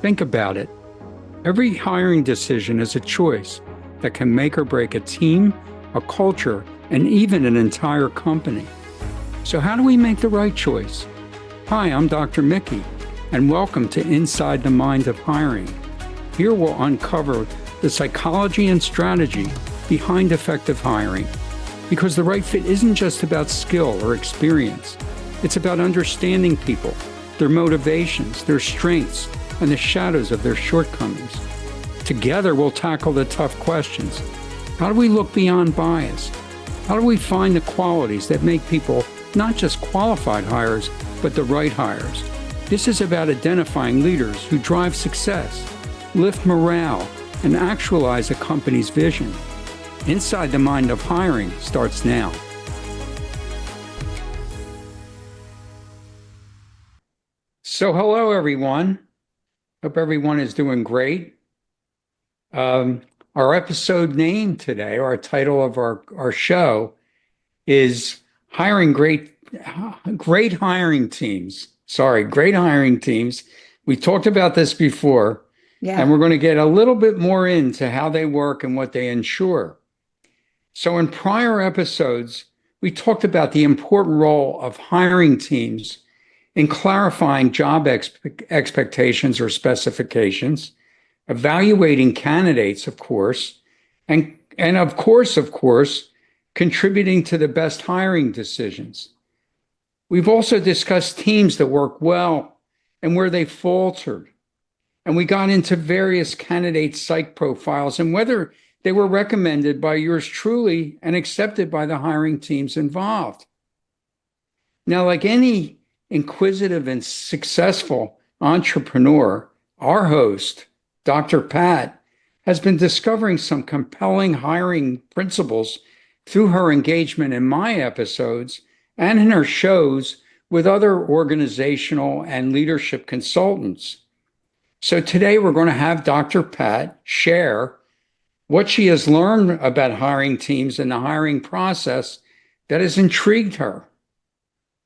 Think about it. Every hiring decision is a choice that can make or break a team, a culture, and even an entire company. So how do we make the right choice? Hi, I'm Dr. Mickey, and welcome to Inside the Mind of Hiring. Here we'll uncover the psychology and strategy behind effective hiring. Because the right fit isn't just about skill or experience. It's about understanding people, their motivations, their strengths, and the shadows of their shortcomings. Together, we'll tackle the tough questions. How do we look beyond bias? How do we find the qualities that make people not just qualified hires, but the right hires? This is about identifying leaders who drive success, lift morale, and actualize a company's vision. Inside the Mind of Hiring starts now. So hello, everyone. Hope everyone is doing great. Our episode name today, or our title of our show, is Hiring Great Hiring Teams. Great hiring teams. We talked about this before, and we're going to get a little bit more into how they work and what they ensure. So in prior episodes, we talked about the important role of hiring teams in clarifying job expectations or specifications, evaluating candidates, of course, and of course, contributing to the best hiring decisions. We've also discussed teams that work well and where they faltered. And we got into various candidate psych profiles and whether they were recommended by yours truly and accepted by the hiring teams involved. Now, like any inquisitive and successful entrepreneur, our host, Dr. Pat, has been discovering some compelling hiring principles through her engagement in my episodes and in her shows with other organizational and leadership consultants. So today we're going to have Dr. Pat share what she has learned about hiring teams and the hiring process that has intrigued her.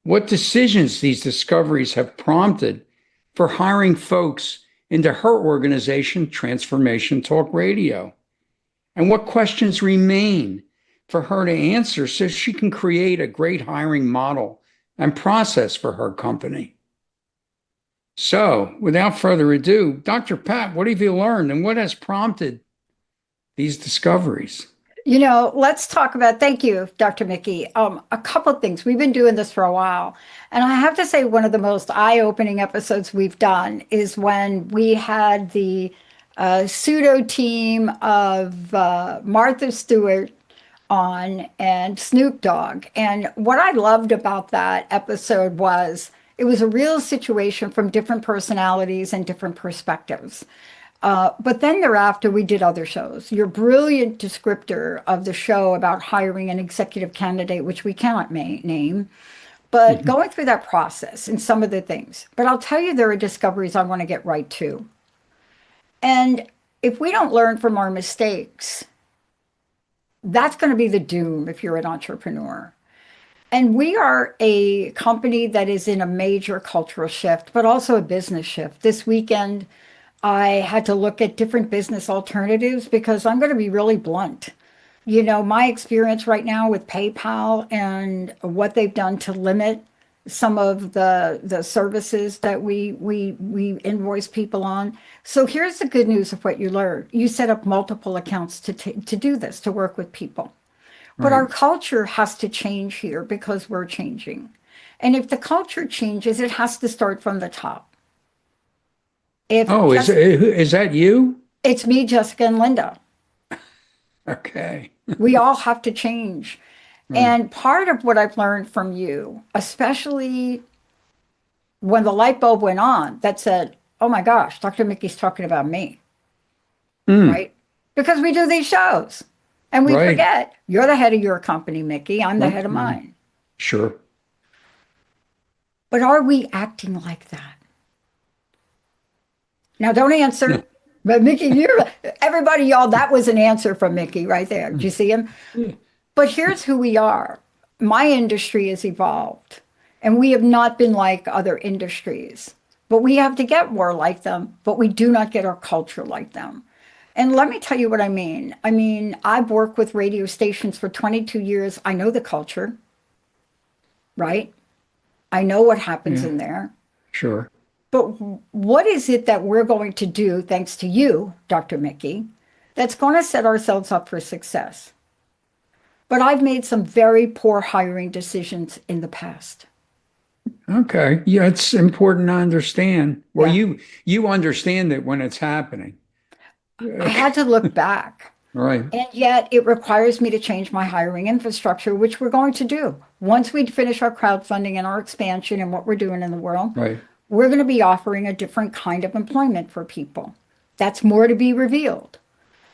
What decisions these discoveries have prompted for hiring folks into her organization, Transformation Talk Radio. And what questions remain for her to answer so she can create a great hiring model and process for her company. So, without further ado, Dr. Pat, what have you learned and what has prompted these discoveries? Let's talk about, thank you, Dr. Mickey. A couple of things. We've been doing this for a while. And I have to say, one of the most eye-opening episodes we've done is when we had the pseudo team of Martha Stewart on and Snoop Dogg. And what I loved about that episode was it was a real situation from different personalities and different perspectives. But then thereafter, we did other shows. Your brilliant descriptor of the show about hiring an executive candidate, which we cannot name, but going through that process and some of the things. But I'll tell you, there are discoveries I want to get right to. And if we don't learn from our mistakes, that's going to be the doom if you're an entrepreneur. And we are a company that is in a major cultural shift, but also a business shift. This weekend, I had to look at different business alternatives because I'm going to be really blunt. My experience right now with PayPal and what they've done to limit some of the services that we invoice people on. So here's the good news of what you learned. You set up multiple accounts to do this, to work with people. But our culture has to change here because we're changing. And if the culture changes, it has to start from the top. Is that you? It's me, Jessica, and Linda. Okay. We all have to change. And part of what I've learned from you, especially when the light bulb went on that said, oh my gosh, Dr. Mickey's talking about me, right? Because we do these shows and we forget you're the head of your company, Mickey. I'm the head of mine. Sure. But are we acting like that? Now, don't answer. But Mickey, everybody, y'all, that was an answer from Mickey right there. Did you see him? But here's who we are. My industry has evolved, and we have not been like other industries. but we have to get more like them, but we do not get our culture like them. And let me tell you what I mean. I mean, I've worked with radio stations for 22 years. I know the culture, right? I know what happens Yeah, in there. sure. But what is it that we're going to do, thanks to you, Dr. Mickey, that's going to set ourselves up for success? But I've made some very poor hiring decisions in the past. Okay. Yeah, it's important to understand. Well, Yeah. you understand it when it's happening. I had to look back. Right, And yet it requires me to change my hiring infrastructure, which we're going to do. Once we finish our crowdfunding and our expansion and what we're doing in the world, right. we're going to be offering a different kind of employment for people. That's more to be revealed.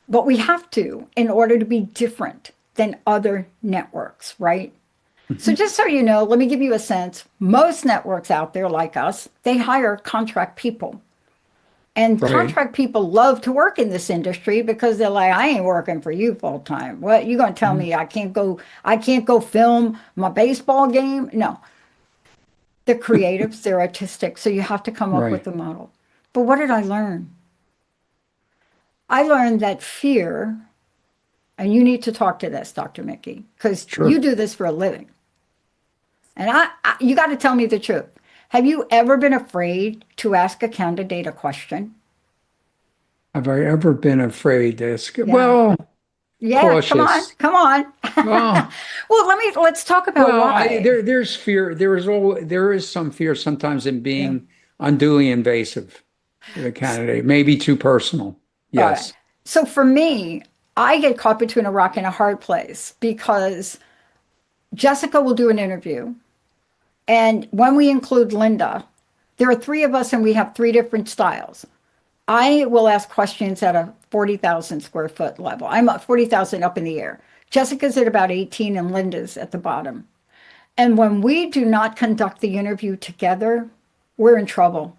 But we have to in order to be different than other networks, right? So Mhm. just so you know, let me give you a sense. Most networks out there like us, they hire contract people. And Right. contract people love to work in this industry because they're like, I ain't working for you full time. What, you gonna tell Mhm. me I can't go film my baseball game? No. They're creatives, they're artistic, so you have to come up with Right. a model. But what did I learn? I learned that fear, and you need to talk to this, Dr. Mickey, because you Sure. do this for a living. And you got to tell me the truth. Have you ever been afraid to ask a candidate a question? Have I ever been afraid to ask? Yeah. Well, Yeah, come on, cautious. come on. Well, Well, let's talk about why. there's fear. There is some fear sometimes in Yeah. being unduly invasive to the candidate, maybe too personal. All right. Yes. So for me, I get caught between a rock and a hard place because Jessica will do an interview. And when we include Linda, there are three of us and we have three different styles. I will ask questions at a 40,000 square foot level. I'm at 40,000 up in the air. Jessica's at about 18 and Linda's at the bottom. And when we do not conduct the interview together, we're in trouble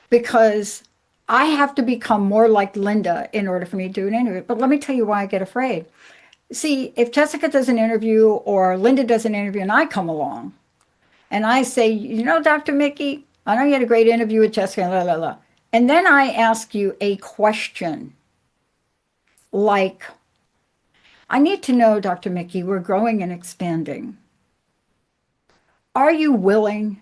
because I have to become more like Linda in order for me to do an interview. But let me tell you why I get afraid. See, if Jessica does an interview or Linda does an interview and I come along and I say, you know, Dr. Mickey, I know you had a great interview with Jessica, blah, blah, blah. And then I ask you a question like, I need to know, Dr. Mickey, we're growing and expanding. Are you willing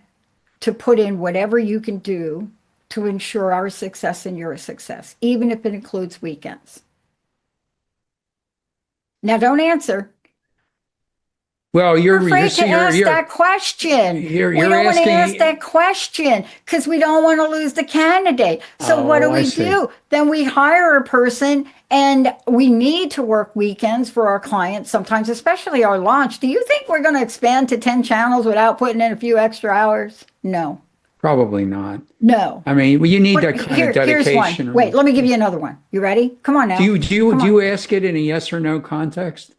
to put in whatever you can do to ensure our success and your success, even if it includes weekends? Now, don't answer. Well, We're afraid to ask that question. We you're don't want to ask asking. that question because we don't want to lose the candidate. So what Oh, do I we see. do? Then we hire a person and we need to work weekends for our clients, sometimes, especially our launch. Do you think we're going to expand to 10 channels without putting in a few extra hours? No, Probably not. no. I mean, well, you need But that kind of here's one. Wait, dedication. let me give you another one. You ready? Come on now. Come Do on. you ask it in a yes or no context?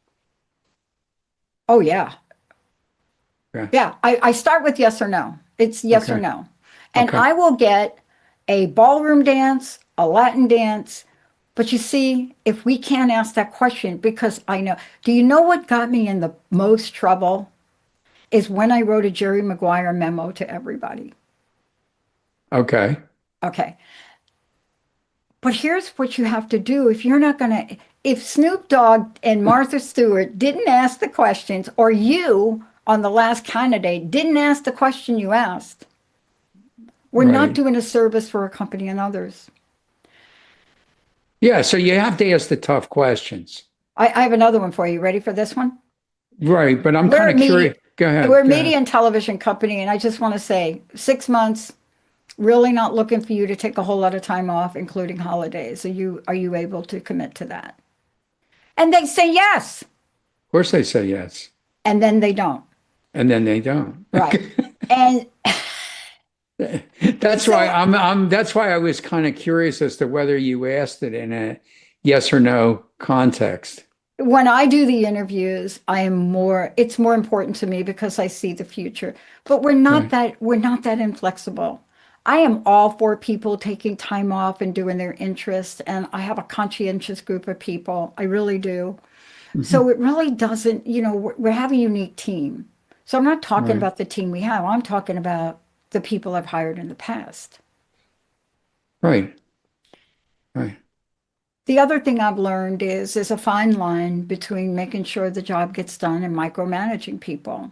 Oh, yeah. Yeah. Yeah. I start with yes or no. It's yes or Okay. no. And Okay. I will get a ballroom dance, a Latin dance. But you see, if we can't ask that question, because I know, do you know what got me in the most trouble? Is when I wrote a Jerry Maguire memo to everybody. Okay. Okay. But here's what you have to do if you're not going to, if Snoop Dogg and Martha Stewart didn't ask the questions, or you on the last candidate didn't ask the question you asked, we're not Right. doing a service for our company and others. Yeah. So you have to ask the tough questions. I have another one for you. Ready for this one? Right. But I'm We're kind a of media, curious. Go we're ahead. a Go ahead. media and television company, and I just want to say 6 months, really not looking for you to take a whole lot of time off, including holidays. Are you able to commit to that? And they say yes, Of course they say yes. and then they don't. And then they don't. Right. And That's why so that's why I was kind of curious as to whether you asked it in a yes or no context. when I do the interviews, it's more important to me because I see the future. But Right. we're not that inflexible. I am all for people taking time off and doing their interests, and I have a conscientious group of people. I really do. Mhm. So it really doesn't, we have a unique team. So I'm not talking Right. about the team we have. I'm talking about the people I've hired in the past. Right. Right. The other thing I've learned is there's a fine line between making sure the job gets done and micromanaging people.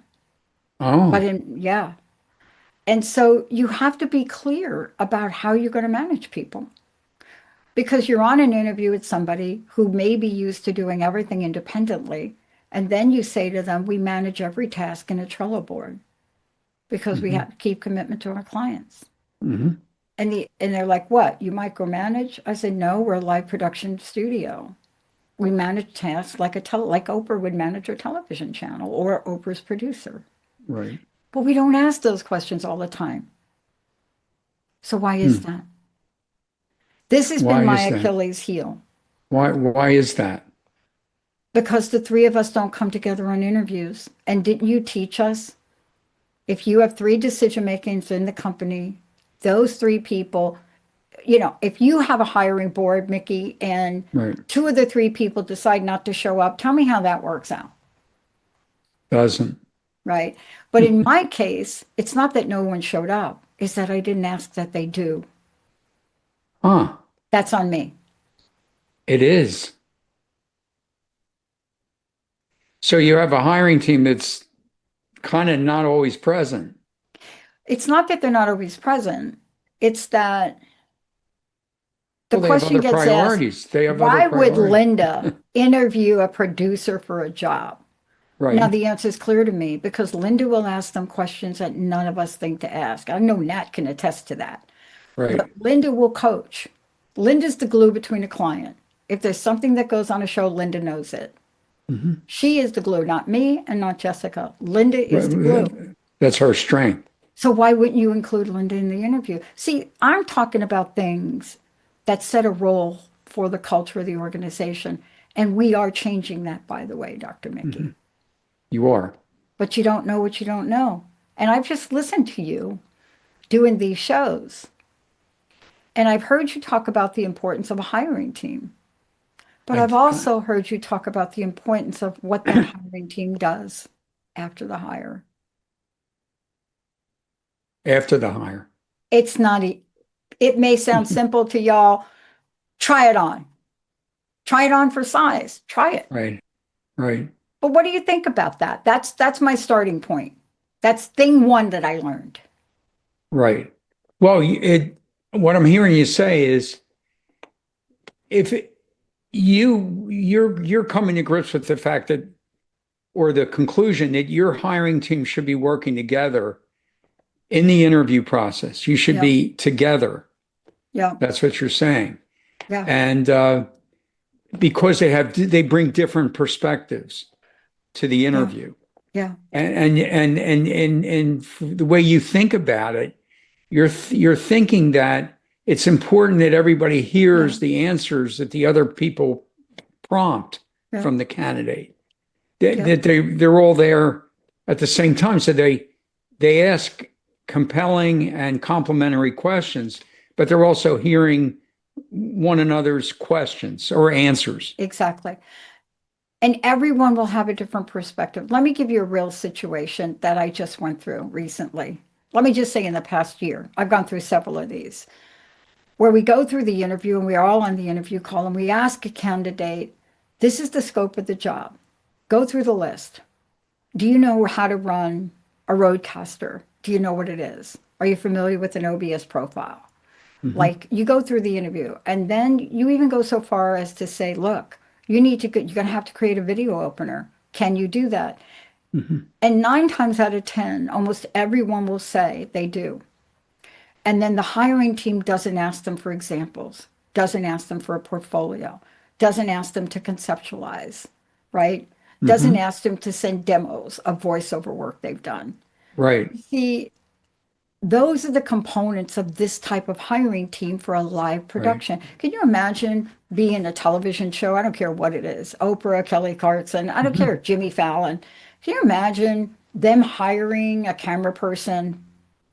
But Oh. yeah. And so you have to be clear about how you're going to manage people because you're on an interview with somebody who may be used to doing everything independently. And then you say to them, we manage every task in a Trello board because we Hmm. have to keep commitment to our clients. Hmm. And they're like, what? You micromanage? I said, no, we're a live production studio. We manage tasks like Oprah would manage her television channel or Oprah's producer. Right. But we don't ask those questions all the time. So why is Hmm. that? This has been Why my is that? Achilles heel Why is that? because the three of us don't come together on interviews. And didn't you teach us if you have three decision makers in the company, those three people, if you have a hiring board, Mickey, and Right. two of the three people decide not to show up, tell me how that works out, Doesn't. right? But in my case, it's not that no one showed up, it's that I didn't ask that they do. Huh. That's on me. It is. So you have a hiring team that's kind of not always present. It's not that they're not always present, it's that the Well, they have question other gets asked, priorities. They have other why would priorities. Linda interview a producer for a job? Now, Right. the answer is clear to me because Linda will ask them questions that none of us think to ask. I know Nat can attest to that. But Right. Linda will coach. Linda's the glue between a client. If there's something that goes on a show, Linda knows it. Hmm. She is the glue, not me and not Jessica. Linda is the glue. That's her strength. So why wouldn't you include Linda in the interview? See, I'm talking about things that set a role for the culture of the organization. And we are changing that, by the way, Dr. Hmm. Mickey. You are. But you don't know what you don't know. And I've just listened to you doing these shows. And I've heard you talk about the importance of a hiring team. But I, I've also heard you talk about the importance of what that hiring team does after the hire. after the hire. It's not, it may sound simple to y'all. Try it on. Try it on for size. Try it. Right. Right. But what do you think about that? That's my starting point. That's thing one that I learned. Right. Well, what I'm hearing you say is if you're coming to grips with the fact that or the conclusion that your hiring team should be working together in the interview process. You should Yeah. be together. Yeah. That's what you're saying. Yeah. And because they bring different perspectives to the Yeah. interview. Yeah. And the way you think about it, you're thinking that it's important that everybody Yeah. hears the answers that the other people prompt Yeah. from the candidate. That, Yeah. that they're all there at the same time. So they ask compelling and complimentary questions, but they're also hearing one another's questions or answers. Exactly. And everyone will have a different perspective. Let me give you a real situation that I just went through recently. Let me just say in the past year, I've gone through several of these where we go through the interview and we're all on the interview call and we ask a candidate, this is the scope of the job. Go through the list. Do you know how to run a roadcaster? Do you know what it is? Are you familiar with an OBS profile? Mhm. Like you go through the interview and then you even go so far as to say, look, you're going to have to create a video opener. Can you do that? Mhm. And nine times out of 10, almost everyone will say they do. And then the hiring team doesn't ask them for examples, doesn't ask them for a portfolio, doesn't ask them to conceptualize, right? Doesn't Mhm. ask them to send demos of voiceover work they've done. Right. See, those are the components of this type of hiring team for a live Right. production. Can you imagine being a television show? I don't care what it is, Oprah, Kelly Clarkson, I don't care, Mhm. Jimmy Fallon. Can you imagine them hiring a camera person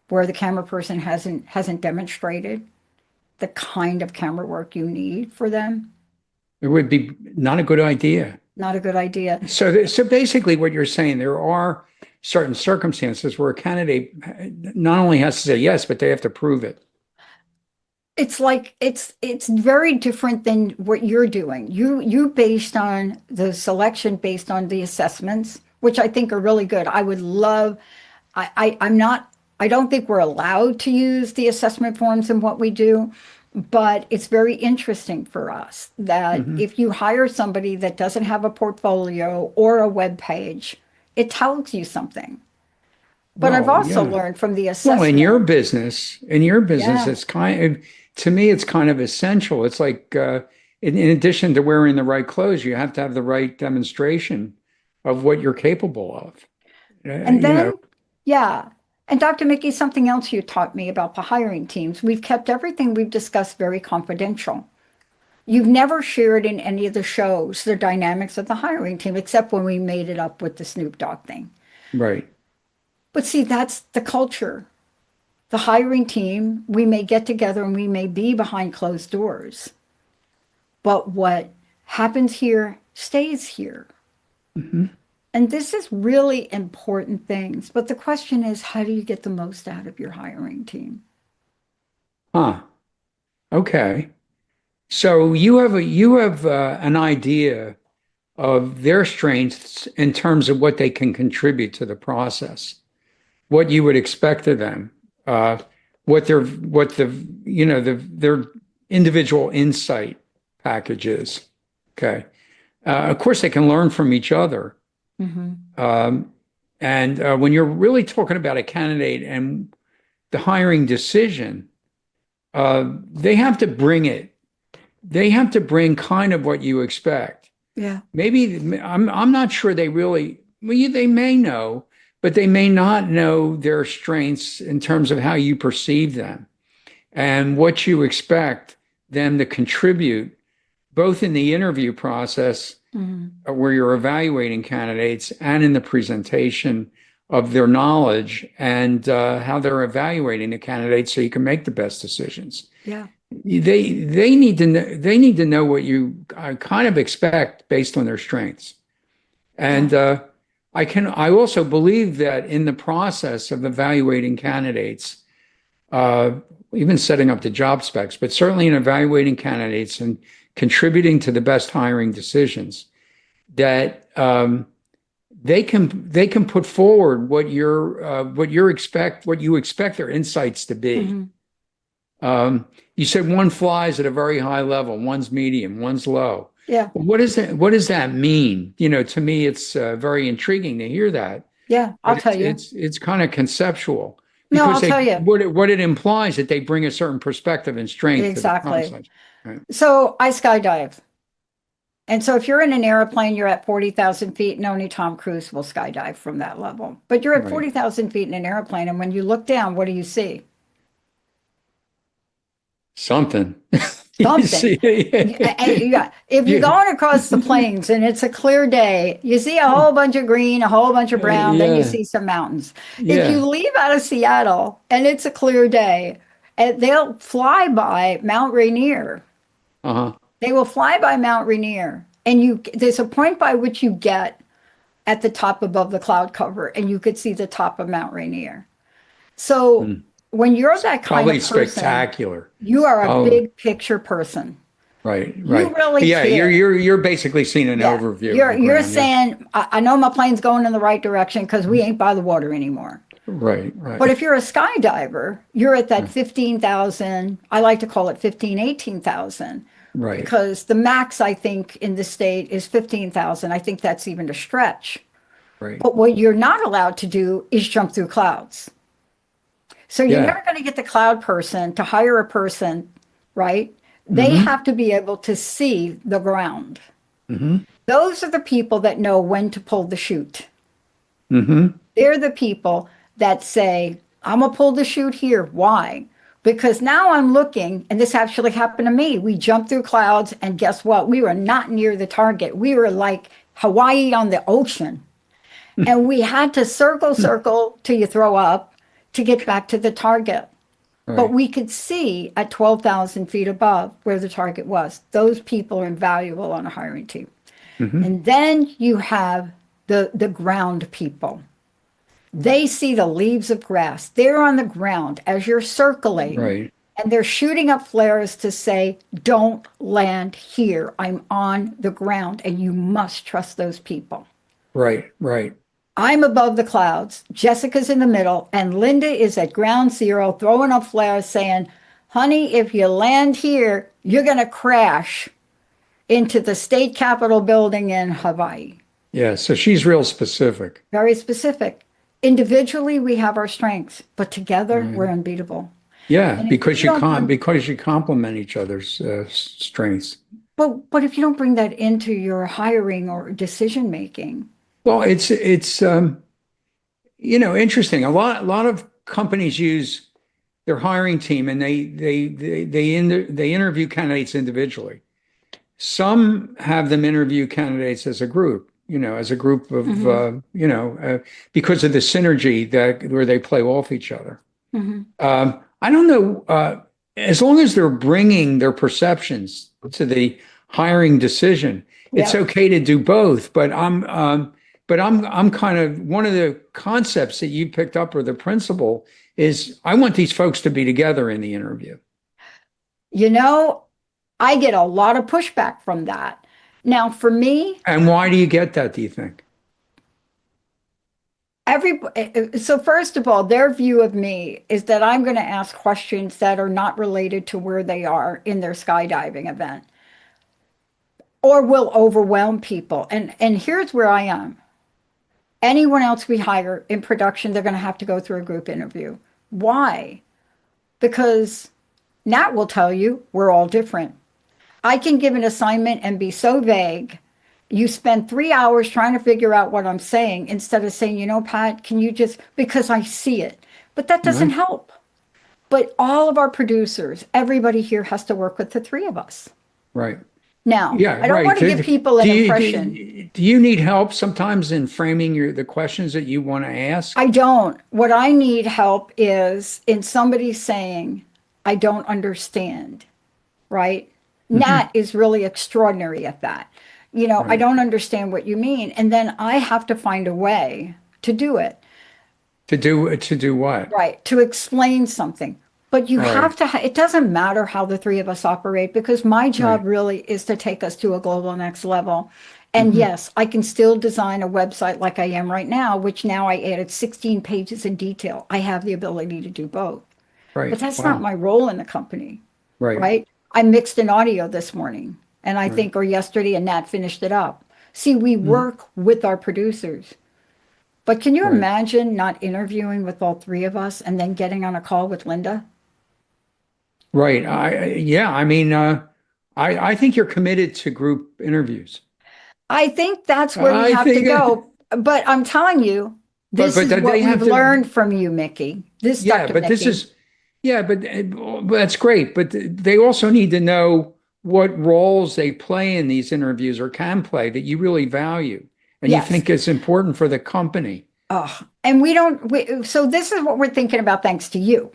where the camera person hasn't demonstrated the kind of camera work you need for them? It would be not a good idea. Not a good idea. So basically, what you're saying, there are certain circumstances where a candidate not only has to say yes, but they have to prove it. it's like it's very different than what you're doing. You based on the selection based on the assessments, which I think are really good. I would love I'm not I don't think we're allowed to use the assessment forms in what we do, but it's very interesting for us that Hmm. if you hire somebody that doesn't have a portfolio or a web page, it tells you something. But I've Well, also yeah. learned from the Well, assessment. in your business, Yeah. it's kind of, to me, it's kind of essential. It's like, in addition to wearing the right clothes, you have to have the right demonstration of what you're capable of. And You know, then, yeah. And Dr. Mickey, something else you taught me about the hiring teams. We've kept everything we've discussed very confidential. You've never shared in any of the shows the dynamics of the hiring team, except when we made it up with the Snoop Dogg thing. right. But see, that's the culture. The hiring team, we may get together and we may be behind closed doors. But what happens here stays here. Hmm. And this is really important things. But the question is, how do you get the most out of your hiring team? Huh. Okay. So you have an idea of their strengths in terms of what they can contribute to the process, what you would expect of them, what the their individual insight package is. Okay. Of course, they can learn from each other. Mm-hmm. Um, and when you're really talking about a candidate and the hiring decision, they have to bring it. They have to bring kind of what you expect. Yeah. Maybe I'm not sure they really, well, they may know, but they may not know their strengths in terms of how you perceive them and what you expect them to contribute, both in the interview process Mm-hmm. where you're evaluating candidates and in the presentation of their knowledge and how they're evaluating the candidates so you can make the best decisions. Yeah. They need to know what you kind of expect based on their strengths. Yeah. And I also believe that in the process of evaluating candidates, uh, even setting up the job specs, but certainly in evaluating candidates and contributing to the best hiring decisions, that they can put forward what you expect their insights to be. Mm-hmm. You said one flies at a very high level, one's medium, one's low. Yeah. What is that? What does that mean? To me, it's very intriguing to hear that, Yeah. I'll but tell you. it's kind of conceptual No, because I'll tell you. what it implies that they bring a certain perspective and strength to the Exactly. process. Right. So I skydive. And so if you're in an airplane, you're at 40,000 feet, and only Tom Cruise will skydive from that level. But you're at Right. 40,000 feet in an airplane, and when you look down, what do you see? Something. You Something. see, Yeah. If you're yeah, going across the plains and it's a clear day, you see a whole bunch of green, a whole bunch of brown, then you yeah, see some mountains. If you yeah. leave out of Seattle and it's a clear day, and they'll fly by Mount Rainier. Uh-huh. They will fly by Mount Rainier, and there's a point by which you get at the top above the cloud cover, and you could see the top of Mount Rainier. So Hmm. when you're that kind Probably of person, spectacular. you are a Oh, big picture person. right, You right. really Yeah, care. you're basically seeing an Yeah. overview of You're the you're ground. Yeah. saying, I know my plane's going in the right direction because we ain't by the water anymore. Right, But right. if you're a skydiver, you're at that Yeah. 15,000, I like to call it 15, 18,000, Right, because the max I think in the state is 15,000. I think that's even a stretch. right. But what you're not allowed to do is jump through clouds. So you're Yeah. never going to get the cloud person to hire a person, right? They Mm-hmm. have to be able to see the ground. Mm-hmm. Those are the people that know when to pull the chute. Mm-hmm. They're the people that say, I'm going to pull the chute here. Why? Because now I'm looking, and this actually happened to me. We jumped through clouds, and guess what? We were not near the target. We were like Hawaii on the ocean. And we had to circle, circle till you throw up to get back to the target. But Right. we could see at 12,000 feet above where the target was. Those people are invaluable on a hiring team. Mm-hmm. And then you have the ground people. They see the leaves of grass. They're on the ground as you're circling Right. And they're shooting up flares to say, don't land here. I'm on the ground, and you must trust those people. Right, right. I'm above the clouds. Jessica's in the middle, and Linda is at ground zero throwing up flares saying, honey, if you land here, you're going to crash into the state capitol building in Hawaii. Yeah, so she's real specific. Very specific. Individually, we have our strengths, but together, we're Right. unbeatable. Yeah, And if you don't bring, because you complement each other's strengths. but if you don't bring that into your hiring or decision making, Well, it's interesting. A lot of companies use their hiring team, and they interview candidates individually. Some have them interview candidates as a group, as a group of, hmm because of the synergy that where they play off each other. hmm I don't know, as long as they're bringing their perceptions to the hiring decision, it's yep, okay to do both. But I'm kind of one of the concepts that you picked up or the principle is I want these folks to be together in the interview. you know, I get a lot of pushback from that. Now, for me, And why do you get that, do you think? every so first of all, their view of me is that I'm going to ask questions that are not related to where they are in their skydiving event or will overwhelm people. And here's where I am. Anyone else we hire in production, they're going to have to go through a group interview. Why? Because Nat will tell you we're all different. I can give an assignment and be so vague. You spend 3 hours trying to figure out what I'm saying instead of saying, Pat, can you just, because I see it. But that doesn't Right, help. But all of our producers, everybody here has to work with the three of us. right. Now, Yeah, I don't right. want to give people an Do you impression. do you need help sometimes in framing the questions that you want to ask? I don't. What I need help is in somebody saying, I don't understand, right? Nat Hmm. is really extraordinary at that. I Right. don't understand what you mean. And then I have to find a way to do it, To do what? right? To explain something. But you Right. have to, it doesn't matter how the three of us operate because my job Right. really is to take us to a global next level. And Hmm. yes, I can still design a website like I am right now, which now I added 16 pages in detail. I have the ability to do both. But Right. that's not Wow. my role in the company, Right. right? I mixed an audio this morning and I Right. think, or yesterday, and Nat finished it up. See, we Mhm. work with our producers. But can you Right. imagine not interviewing with all three of us and then getting on a call with Linda? Right. Yeah, I mean, I think you're committed to group interviews. I think that's where we I have to think, go. But I'm telling you, but this but is they what we've have to. learned from you, Mickey. This, Yeah, Dr. but this Mickey. is, yeah, but that's great. But they also need to know what roles they play in these interviews or can play that you really value and you Yes. think is important for the company. Oh, and so this is what we're thinking about thanks to you,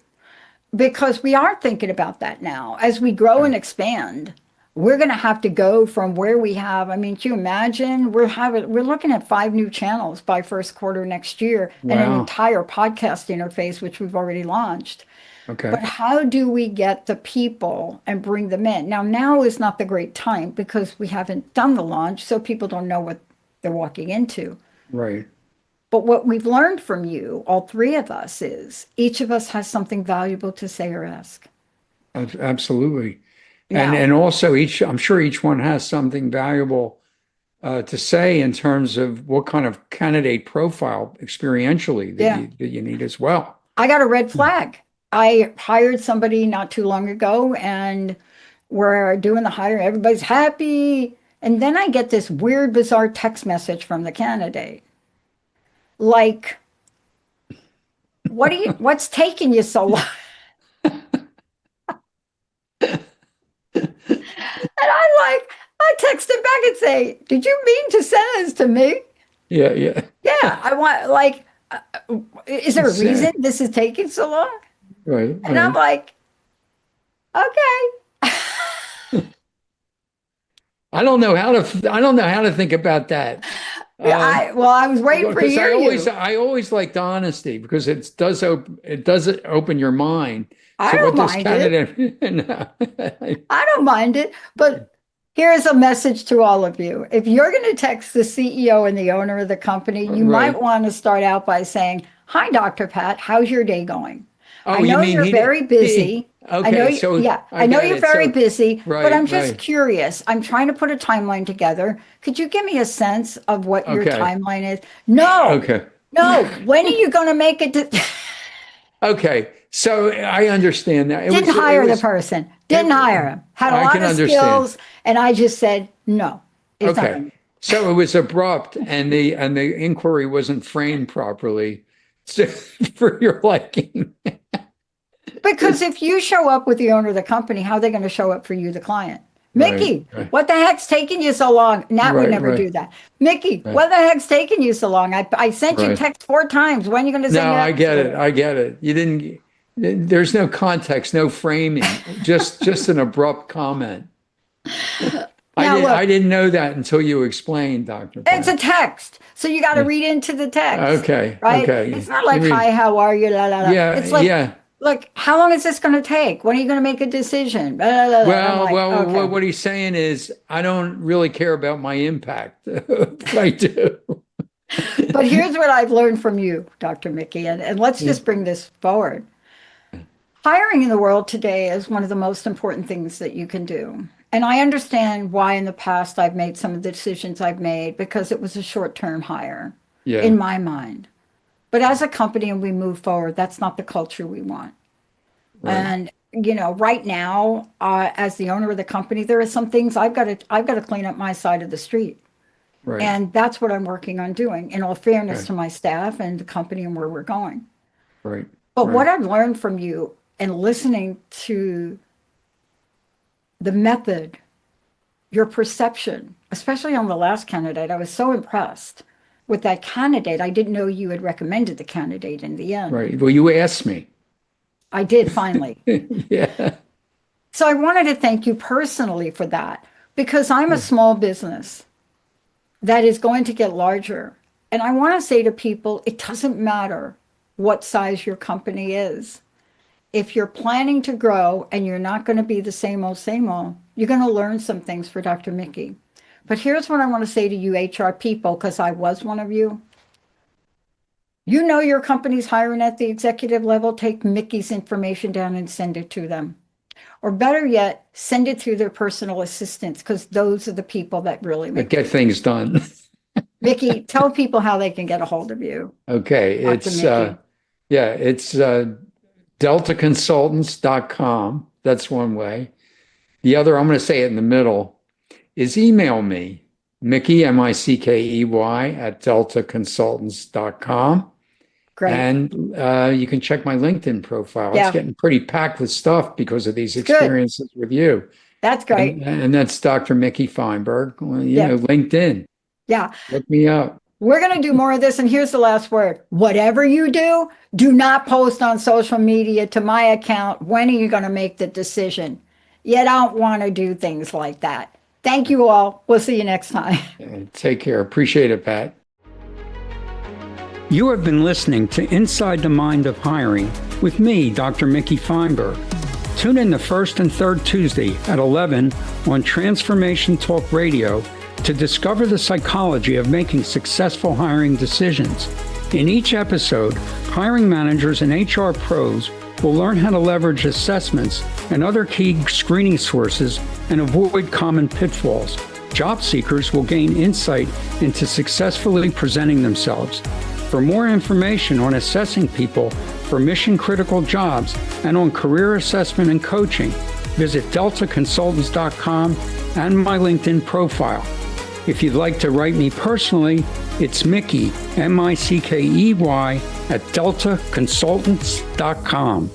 because we are thinking about that now. As we grow Yeah. and expand, we're going to have to go from where we have. I mean, can you imagine? We're looking at 5 new channels by first quarter next year and an Wow. entire podcast interface, which we've already launched. But Okay. how do we get the people and bring them in? Now is not the great time because we haven't done the launch, so people don't know what they're walking into. Right. But what we've learned from you, all three of us, is each of us has something valuable to say or ask. Absolutely. And Now, and also I'm sure each one has something valuable to say in terms of what kind of candidate profile experientially that yeah, you need as well. I got a red flag. I hired somebody not too long ago and we're doing the hire. Everybody's happy. And then I get this weird, bizarre text message from the candidate. Like, what's taking you so long? And I texted back and say, did you mean to send this to me? Yeah, yeah. Yeah, I want, like, is there a It's, reason this is taking so long? right, And I'm right. like, okay. I don't know how to think about that. I was waiting for Because you. I always liked honesty because it does open your mind I to don't what this mind it. candidate. No. I don't mind it. But here's a message to all of you. If you're going to text the CEO and the owner of the company, you might Right. want to start out by saying, "Hi, Dr. Pat, how's your day going? I Oh, you know mean you're he did very he? busy. I know Okay, you, so yeah, I I know get you're it. very So busy, but I'm right, just right. curious. I'm trying to put a timeline together. Could you give me a sense of what your Okay. timeline is? No, Okay. no. When are you going to make it? Okay. So I understand that. Didn't hire the person. Didn't hire It, him. Had a I lot can of understand. skills, and I just said, no, it's not Okay. going to. So it was abrupt and the inquiry wasn't framed properly so, for your liking. Because if you show up with the owner of the company, how are they going to show up for you, the client? Right, Mickey, right, what the heck's taking you so long? Nat would right, never right, do that. Mickey, right, what the heck's taking you so long? I sent you right. text 4 times. When are you going to send No, your I get it. episode? I get it. You didn't, there's no context, no framing, just an abrupt comment. Now, I look, didn't know that until you explained, Dr. it's a Pat. text. So you got to Yeah. read into the text, Okay, right? It's okay. not You like, mean, hi, how are you? La, la, la. yeah, It's like, yeah. look, how long is this going to take? When are you going to make a decision? Blah, blah, blah, blah. And I'm like, okay. What he's saying is, I don't really care about my impact, but I do. But here's what I've learned from you, Dr. Mickey, and let's just bring this forward. Hiring in the world today is one of the most important things that you can do. And I understand why in the past I've made some of the decisions I've made because it was a short term hire Yeah, in my mind. But as a company and we move forward, that's not the culture we want. right, And right now, as the owner of the company, there are some things I've got to clean up my side of the street. right, And that's what I'm working on doing, in all fairness okay, to my staff and the company and where we're going. right, But what right. I've learned from you and listening to the method, your perception, especially on the last candidate, I was so impressed with that candidate. I didn't know you had recommended the candidate in the end. Right. Well, you asked me. I did finally. Yeah. So I wanted to thank you personally for that because I'm a small business that is going to get larger. And I want to say to people, it doesn't matter what size your company is. If you're planning to grow and you're not going to be the same old, you're going to learn some things for Dr. Mickey. But here's what I want to say to you HR people, because I was one of you. You know your company's hiring at the executive level, take Mickey's information down and send it to them. Or better yet, send it through their personal assistants, because those are the people that really But make get it. things done. Mickey, tell people how they can get a hold of you, Okay. Dr. Mickey. It's deltaconsultants.com. That's one way. The other, I'm going to say it in the middle, is email me, Mickey, Mickey, at deltaconsultants.com. Great. And you can check my LinkedIn profile. It's Yeah, getting pretty packed with stuff because of these it's good. experiences with you. That's great. And that's Dr. Mickey Feinberg. Well, Yeah, LinkedIn. yeah. Look me up. We're going to do more of this. And here's the last word. Whatever you do not post on social media to my account. When are you going to make the decision? You don't want to do things like that. Thank you all. We'll see you next time. Take care. Appreciate it, Pat. You have been listening to Inside the Mind of Hiring with me, Dr. Mickey Feinberg. Tune in the first and third Tuesday at 11 on Transformation Talk Radio to discover the psychology of making successful hiring decisions. In each episode, hiring managers and HR pros will learn how to leverage assessments and other key screening sources and avoid common pitfalls. Job seekers will gain insight into successfully presenting themselves. For more information on assessing people for mission-critical jobs and on career assessment and coaching, visit deltaconsultants.com and my LinkedIn profile. If you'd like to write me personally, it's Mickey, Mickey, at deltaconsultants.com.